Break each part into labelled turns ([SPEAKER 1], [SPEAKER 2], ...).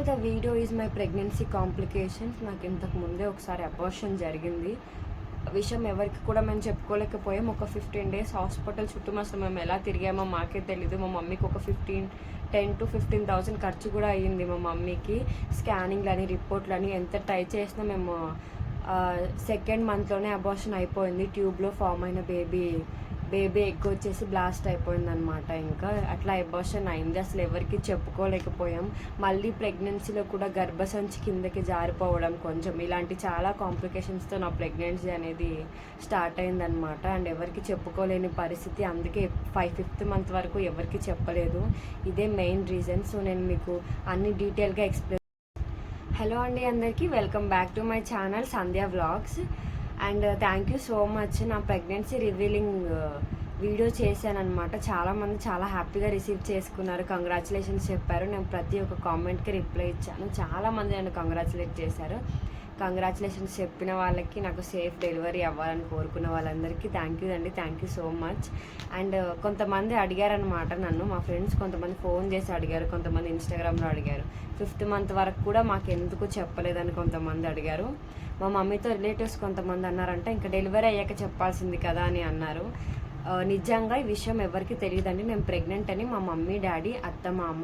[SPEAKER 1] The video is my pregnancy complications. నాకు ఇంతకు ముందే ఒకసారి అబార్షన్ జరిగింది. విషయం ఎవరికి కూడా మేము చెప్పుకోలేకపోయాం. ఒక 15 days హాస్పిటల్ చుట్టూ అసలు మేము ఎలా తిరిగామో మాకే తెలీదు. మా మమ్మీకి ఒక 10 to 15,000 ఖర్చు కూడా అయ్యింది. మా మమ్మీకి స్కానింగ్లని రిపోర్ట్లని ఎంత ట్రై చేసినా మేము సెకండ్ మంత్లోనే అబార్షన్ అయిపోయింది. ట్యూబ్లో ఫామ్ అయిన బేబీ ఎగ్ వచ్చేసి బ్లాస్ట్ అయిపోయింది అనమాట. ఇంకా అట్లా అబార్షన్ అయింది. అసలు ఎవరికి చెప్పుకోలేకపోయాం. మళ్ళీ ప్రెగ్నెన్సీలో కూడా గర్భసంచి కిందకి జారిపోవడం కొంచెం ఇలాంటి చాలా కాంప్లికేషన్స్తో నా ప్రెగ్నెన్సీ అనేది స్టార్ట్ అయిందనమాట. అండ్ ఎవరికి చెప్పుకోలేని పరిస్థితి. అందుకే 5th month వరకు ఎవరికి చెప్పలేదు. ఇదే మెయిన్ రీజన్. సో నేను మీకు అన్ని డీటెయిల్గా ఎక్స్ప్లెయిన్. హలో అండి అందరికీ, welcome back to my channel Sandhya vlogs. And thank you so much. నా ప్రెగ్నెన్సీ రివీలింగ్ వీడియో చేశానమాట. చాలామంది చాలా హ్యాపీగా రిసీవ్ చేసుకున్నారు, కంగ్రాచులేషన్స్ చెప్పారు. నేను ప్రతి ఒక్క కామెంట్కి రిప్లై ఇచ్చాను. చాలామంది నన్ను కంగ్రాచులేట్ చేశారు. కంగ్రాచులేషన్స్ చెప్పిన వాళ్ళకి, నాకు సేఫ్ డెలివరీ అవ్వాలని కోరుకున్న వాళ్ళందరికీ థ్యాంక్ యూ అండి, thank you so much. And కొంతమంది అడిగారనమాట నన్ను, మా ఫ్రెండ్స్ కొంతమంది ఫోన్ చేసి అడిగారు, కొంతమంది ఇన్స్టాగ్రామ్లో అడిగారు. 5th month వరకు కూడా మాకు ఎందుకు చెప్పలేదని కొంతమంది అడిగారు. మా మమ్మీతో రిలేటివ్స్ కొంతమంది అన్నారంటే ఇంకా డెలివరీ అయ్యాక చెప్పాల్సింది కదా అని అన్నారు. నిజంగా ఈ విషయం ఎవరికి తెలియదండి. నేను ప్రెగ్నెంట్ అని మా మమ్మీ, డాడీ, అత్త, మామ,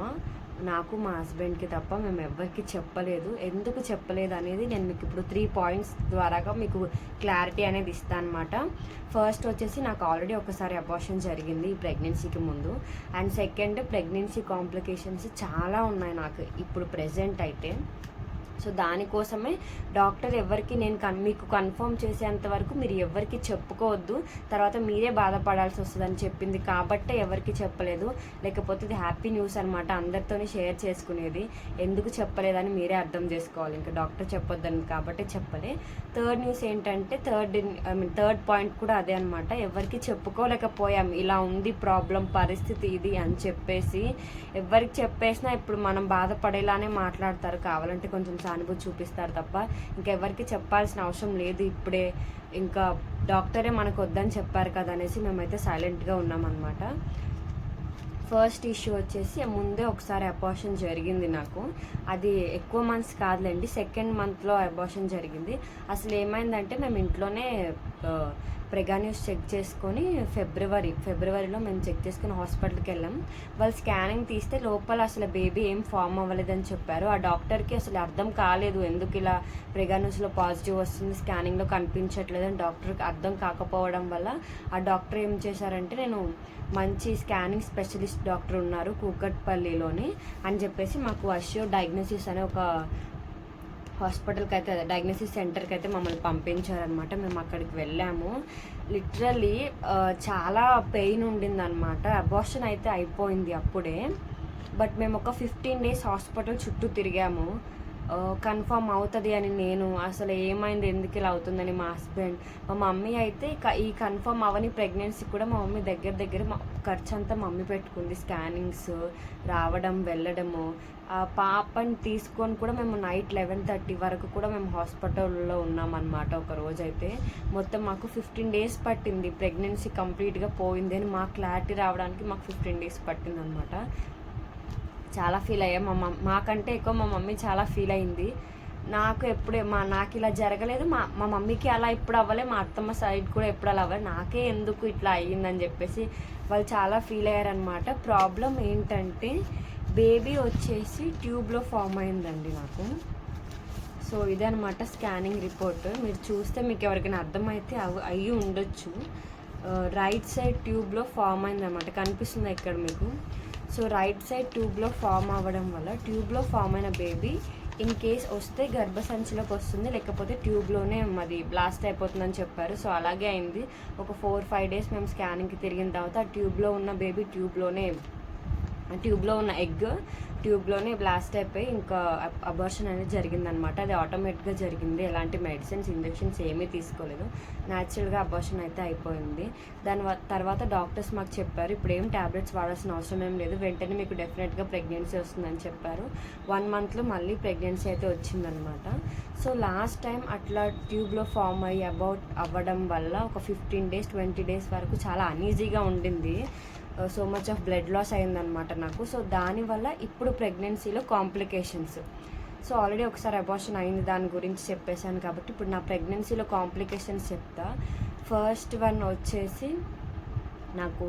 [SPEAKER 1] నాకు, మా హస్బెండ్కి తప్ప మేము ఎవరికి చెప్పలేదు. ఎందుకు చెప్పలేదు అనేది నేను మీకు ఇప్పుడు 3 points ద్వారాగా మీకు క్లారిటీ అనేది ఇస్తాను అనమాట. ఫస్ట్ వచ్చేసి నాకు ఆల్రెడీ ఒకసారి అబార్షన్ జరిగింది ఈ ప్రెగ్నెన్సీకి ముందు. అండ్ సెకండ్, ప్రెగ్నెన్సీ కాంప్లికేషన్స్ చాలా ఉన్నాయి నాకు ఇప్పుడు ప్రెజెంట్ అయితే. సో దానికోసమే డాక్టర్ ఎవరికి మీకు కన్ఫర్మ్ చేసేంత వరకు మీరు ఎవరికి చెప్పుకోవద్దు, తర్వాత మీరే బాధపడాల్సి వస్తుందని చెప్పింది కాబట్టే ఎవరికి చెప్పలేదు. లేకపోతే ఇది హ్యాపీ న్యూస్ అనమాట, అందరితోనే షేర్ చేసుకునేది. ఎందుకు చెప్పలేదని మీరే అర్థం చేసుకోవాలి. ఇంకా డాక్టర్ చెప్పొద్దని కాబట్టి చెప్పలే. థర్డ్ న్యూస్ ఏంటంటే, థర్డ్ పాయింట్ కూడా అదే అనమాట. ఎవరికి చెప్పుకోలేకపోయాం, ఇలా ఉంది ప్రాబ్లం, పరిస్థితి ఇది అని చెప్పేసి. ఎవరికి చెప్పేసినా ఇప్పుడు మనం బాధపడేలానే మాట్లాడతారు, కావాలంటే కొంచెం సానుభూతి చూపిస్తారు తప్ప ఇంకెవరికి చెప్పాల్సిన అవసరం లేదు. ఇప్పుడే ఇంకా డాక్టరే మనకు వద్దని చెప్పారు కదా అనేసి మేమైతే సైలెంట్గా ఉన్నామన్నమాట. ఫస్ట్ ఇష్యూ వచ్చేసి, ముందే ఒకసారి అబార్షన్ జరిగింది నాకు. అది ఎక్కువ మంత్స్ కాదులేండి, 2nd monthలో అబార్షన్ జరిగింది. అసలు ఏమైందంటే, మేము ఇంట్లోనే ప్రెగాన్యూస్ చెక్ చేసుకొని ఫిబ్రవరిలో మేము చెక్ చేసుకుని హాస్పిటల్కి వెళ్ళాం. వాళ్ళు స్కానింగ్ తీస్తే లోపల అసలు బేబీ ఏం ఫామ్ అవ్వలేదని చెప్పారు. ఆ డాక్టర్కి అసలు అర్థం కాలేదు, ఎందుకు ఇలా ప్రెగాన్యూస్లో పాజిటివ్ వస్తుంది, స్కానింగ్లో కనిపించట్లేదు అని డాక్టర్కి అర్థం కాకపోవడం వల్ల ఆ డాక్టర్ ఏం చేశారంటే, నేను మంచి స్కానింగ్ స్పెషలిస్ట్ డాక్టర్ ఉన్నారు కూకట్పల్లిలోని అని చెప్పేసి మాకు అష్యూర్ డయాగ్నోసిస్ అనే ఒక హాస్పిటల్కి అయితే, డయాగ్నోసిస్ సెంటర్కి అయితే మమ్మల్ని పంపించారనమాట. మేము అక్కడికి వెళ్ళాము. లిటరల్లీ చాలా పెయిన్ ఉండిందనమాట. అబార్షన్ అయితే అయిపోయింది అప్పుడే, బట్ మేము ఒక 15 days హాస్పిటల్ చుట్టూ తిరిగాము. కన్ఫర్మ్ అవుతుంది అని నేను, అసలు ఏమైంది, ఎందుకు ఇలా అవుతుందని మా హస్బెండ్. మా మమ్మీ అయితే ఈ కన్ఫర్మ్ అవని ప్రెగ్నెన్సీ కూడా మా మమ్మీ దగ్గర ఖర్చు అంతా మమ్మీ పెట్టుకుంది. స్కానింగ్స్ రావడం వెళ్ళడము. ఆ పాపని తీసుకొని కూడా మేము నైట్ 11:30 వరకు కూడా మేము హాస్పిటల్లో ఉన్నామన్నమాట. ఒక రోజైతే మొత్తం మాకు 15 days పట్టింది. ప్రెగ్నెన్సీ కంప్లీట్గా పోయింది అని మాకు క్లారిటీ రావడానికి మాకు 15 days పట్టింది అనమాట. చాలా ఫీల్ అయ్యాం. మాకంటే ఎక్కువ మా మమ్మీ చాలా ఫీల్ అయింది. నాకు ఇలా జరగలేదు, మా మమ్మీకి అలా ఇప్పుడు అవ్వలే, మా అత్తమ్మ సైడ్ కూడా ఎప్పుడు అలా అవ్వలేదు, నాకే ఎందుకు ఇట్లా అయ్యిందని చెప్పేసి వాళ్ళు చాలా ఫీల్ అయ్యారనమాట. ప్రాబ్లం ఏంటంటే, బేబీ వచ్చేసి ట్యూబ్లో ఫామ్ అయిందండి నాకు. సో ఇదే అనమాట స్కానింగ్ రిపోర్ట్. మీరు చూస్తే మీకు ఎవరికైనా అర్థమైతే అయ్యి ఉండొచ్చు. రైట్ సైడ్ ట్యూబ్లో ఫామ్ అయిందనమాట, కనిపిస్తుంది ఇక్కడ మీకు. సో రైట్ సైడ్ ట్యూబ్లో ఫామ్ అవ్వడం వల్ల, ట్యూబ్లో ఫామ్ అయిన బేబీ ఇన్ కేస్ వస్తే గర్భసంచిలోకి వస్తుంది, లేకపోతే ట్యూబ్లోనే అది బ్లాస్ట్ అయిపోతుందని చెప్పారు. సో అలాగే అయింది. ఒక 4-5 days మేము స్కానింగ్కి తిరిగిన తర్వాత ఆ ట్యూబ్లో ఉన్న బేబీ ట్యూబ్లో ఉన్న ఎగ్ ట్యూబ్లోనే బ్లాస్ట్ అయిపోయి ఇంకా అబార్షన్ అనేది జరిగిందనమాట. అది ఆటోమేటిక్గా జరిగింది, ఎలాంటి మెడిసిన్స్, ఇంజెక్షన్స్ ఏమీ తీసుకోలేదు, న్యాచురల్గా అబార్షన్ అయితే అయిపోయింది. తర్వాత డాక్టర్స్ మాకు చెప్పారు, ఇప్పుడు ఏం ట్యాబ్లెట్స్ వాడాల్సిన అవసరం ఏం లేదు, వెంటనే మీకు డెఫినెట్గా ప్రెగ్నెన్సీ వస్తుందని చెప్పారు. 1 monthలో మళ్ళీ ప్రెగ్నెన్సీ అయితే వచ్చిందనమాట. సో లాస్ట్ టైం అట్లా ట్యూబ్లో ఫామ్ అవ్వడం వల్ల ఒక 15 days 20 days వరకు చాలా అనీజీగా ఉండింది. So much of blood loss అయిందనమాట నాకు. సో దానివల్ల ఇప్పుడు ప్రెగ్నెన్సీలో కాంప్లికేషన్స్. సో ఆల్రెడీ ఒకసారి అబార్షన్ అయింది, దాని గురించి చెప్పేశాను కాబట్టి ఇప్పుడు నా ప్రెగ్నెన్సీలో కాంప్లికేషన్స్ చెప్తా. ఫస్ట్ వన్ వచ్చేసి నాకు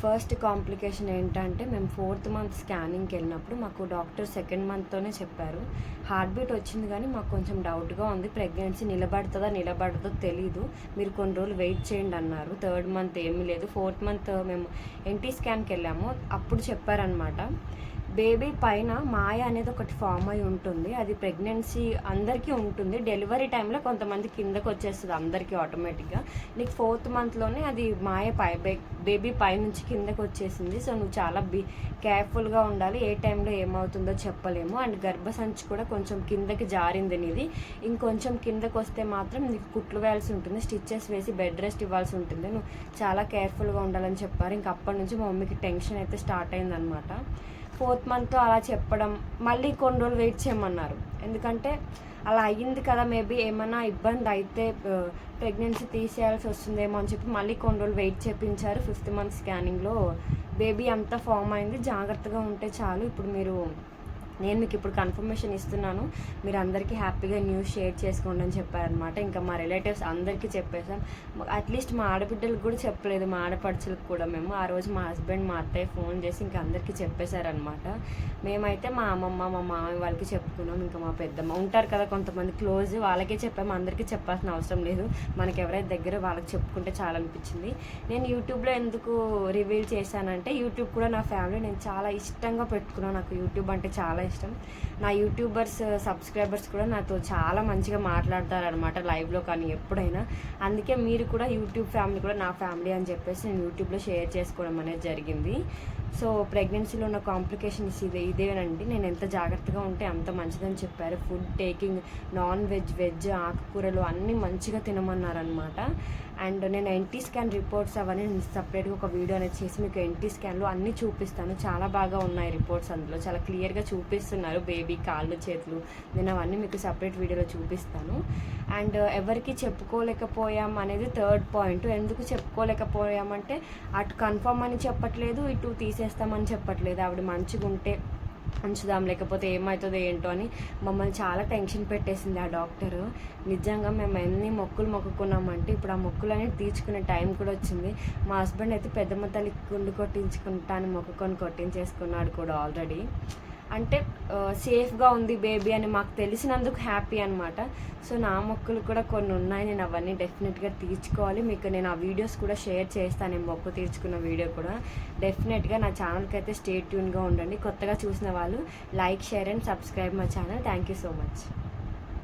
[SPEAKER 1] ఫస్ట్ కాంప్లికేషన్ ఏంటంటే, మేము 4th మంత్ స్కానింగ్కి వెళ్ళినప్పుడు మాకు డాక్టర్ 2nd మంత్తోనే చెప్పారు. హార్ట్ బీట్ వచ్చింది కానీ మాకు కొంచెం డౌట్గా ఉంది, ప్రెగ్నెన్సీ నిలబడదో తెలీదు, మీరు కొన్ని రోజులు వెయిట్ చేయండి అన్నారు. 3rd మంత్ ఏమీ లేదు. 4th మంత్ మేము ఎన్టీ స్కాన్కి వెళ్ళాము, అప్పుడు చెప్పారనమాట బేబీ పైన మాయ అనేది ఒకటి ఫామ్ అయి ఉంటుంది. అది ప్రెగ్నెన్సీ అందరికీ ఉంటుంది, డెలివరీ టైంలో కొంతమంది కిందకు వచ్చేస్తుంది అందరికీ ఆటోమేటిక్గా. నీకు 4th మంత్లోనే అది మాయ బేబీ పై నుంచి కిందకు వచ్చేసింది. సో నువ్వు చాలా కేర్ఫుల్గా ఉండాలి, ఏ టైంలో ఏమవుతుందో చెప్పలేము. అండ్ గర్భసంచి కూడా కొంచెం కిందకి జారింది నీది, ఇంకొంచెం కిందకు వస్తే మాత్రం నీకు కుట్లు వేయాల్సి ఉంటుంది, స్టిచ్చెస్ వేసి బెడ్ రెస్ట్ ఇవ్వాల్సి ఉంటుంది, నువ్వు చాలా కేర్ఫుల్గా ఉండాలని చెప్పారు. ఇంక అప్పటి నుంచి మా మమ్మీకి టెన్షన్ అయితే స్టార్ట్ అయిందనమాట. 4th మంత్లో అలా చెప్పడం, మళ్ళీ కొన్ని రోజులు వెయిట్ చేయమన్నారు, ఎందుకంటే అలా అయ్యింది కదా, మేబీ ఏమైనా ఇబ్బంది అయితే ప్రెగ్నెన్సీ తీసేయాల్సి వస్తుందేమో అని చెప్పి మళ్ళీ కొన్ని రోజులు వెయిట్ చేయించారు. 5th మంత్ స్కానింగ్లో బేబీ అంతా ఫామ్ అయింది, జాగ్రత్తగా ఉంటే చాలు. ఇప్పుడు నేను మీకు ఇప్పుడు కన్ఫర్మేషన్ ఇస్తున్నాను, మీరు అందరికీ హ్యాపీగా న్యూస్ షేర్ చేసుకోండి అని చెప్పారనమాట. ఇంకా మా రిలేటివ్స్ అందరికీ చెప్పేసాం, అట్లీస్ట్ మా ఆడబిడ్డలకు కూడా చెప్పలేదు, మా ఆడపడుచులకు కూడా. మేము ఆ రోజు మా హస్బెండ్ మా అత్తయ్య ఫోన్ చేసి ఇంకా అందరికీ చెప్పేశారనమాట. మేమైతే మా అమ్మమ్మ మా మామయ్య వాళ్ళకి చెప్పుకున్నాం, ఇంకా మా పెద్దమ్మ ఉంటారు కదా కొంతమంది క్లోజ్, వాళ్ళకే చెప్పాము, అందరికీ చెప్పాల్సిన అవసరం లేదు, మనకి ఎవరైతే దగ్గర వాళ్ళకి చెప్పుకుంటే చాలా అనిపించింది. నేను యూట్యూబ్లో ఎందుకు రివీల్ చేశానంటే, యూట్యూబ్ కూడా నా ఫ్యామిలీ నేను చాలా ఇష్టంగా పెట్టుకున్నాను, నాకు యూట్యూబ్ అంటే చాలా ఇష్టం. నా యూట్యూబర్స్ సబ్స్క్రైబర్స్ కూడా నాతో చాలా మంచిగా మాట్లాడతారనమాట లైవ్లో కానీ ఎప్పుడైనా. అందుకే మీరు కూడా యూట్యూబ్ ఫ్యామిలీ కూడా నా ఫ్యామిలీ అని చెప్పేసి నేను యూట్యూబ్లో షేర్ చేసుకోవడం అనేది జరిగింది. సో ప్రెగ్నెన్సీలో ఉన్న కాంప్లికేషన్స్ ఇదేనండి. నేను ఎంత జాగ్రత్తగా ఉంటే అంత మంచిదని చెప్పారు. ఫుడ్ టేకింగ్, నాన్ వెజ్, ఆకుకూరలు అన్నీ మంచిగా తినమన్నారనమాట. అండ్ నేను ఎన్టీ స్కాన్ రిపోర్ట్స్ అవన్నీ నేను సపరేట్గా ఒక వీడియో అనేది చేసి మీకు ఎన్టీ స్కాన్లో అన్నీ చూపిస్తాను. చాలా బాగా ఉన్నాయి రిపోర్ట్స్, అందులో చాలా క్లియర్గా చూపిస్తున్నారు బేబీ కాళ్ళు చేతులు. నేను అవన్నీ మీకు సపరేట్ వీడియోలో చూపిస్తాను. అండ్ ఎవరికి చెప్పుకోలేకపోయాం అనేది 3rd పాయింట్. ఎందుకు చెప్పుకోలేకపోయామంటే, అటు కన్ఫర్మ్ అని చెప్పట్లేదు, ఇటు తీసేస్తామని చెప్పట్లేదు. ఆవిడ మంచిగా ఉంటే ఉంచుదాం, లేకపోతే ఏమవుతుందో ఏంటో అని మమ్మల్ని చాలా టెన్షన్ పెట్టేసింది ఆ డాక్టరు. నిజంగా మేము ఎన్ని మొక్కులు మొక్కుకున్నామంటే ఇప్పుడు ఆ మొక్కులన్నీ తీర్చుకునే టైం కూడా వచ్చింది. మా హస్బెండ్ అయితే పెద్దమ్మ తల్లి గుండు కొట్టించుకుంటాను మొక్కుకొని కొట్టించేసుకున్నాడు కూడా ఆల్రెడీ. అంటే సేఫ్గా ఉంది బేబీ అని మాకు తెలిసినందుకు హ్యాపీ అనమాట. సో నా మొక్కులు కూడా కొన్ని ఉన్నాయి, నేను అవన్నీ డెఫినెట్గా తీర్చుకోవాలి. మీకు నేను ఆ వీడియోస్ కూడా షేర్ చేస్తాను, నేను మొక్కు తీర్చుకున్న వీడియో కూడా. డెఫినెట్గా నా ఛానల్కి అయితే స్టే ట్యూన్గా ఉండండి. కొత్తగా చూసిన వాళ్ళు like, share and subscribe my channel. Thank you so much.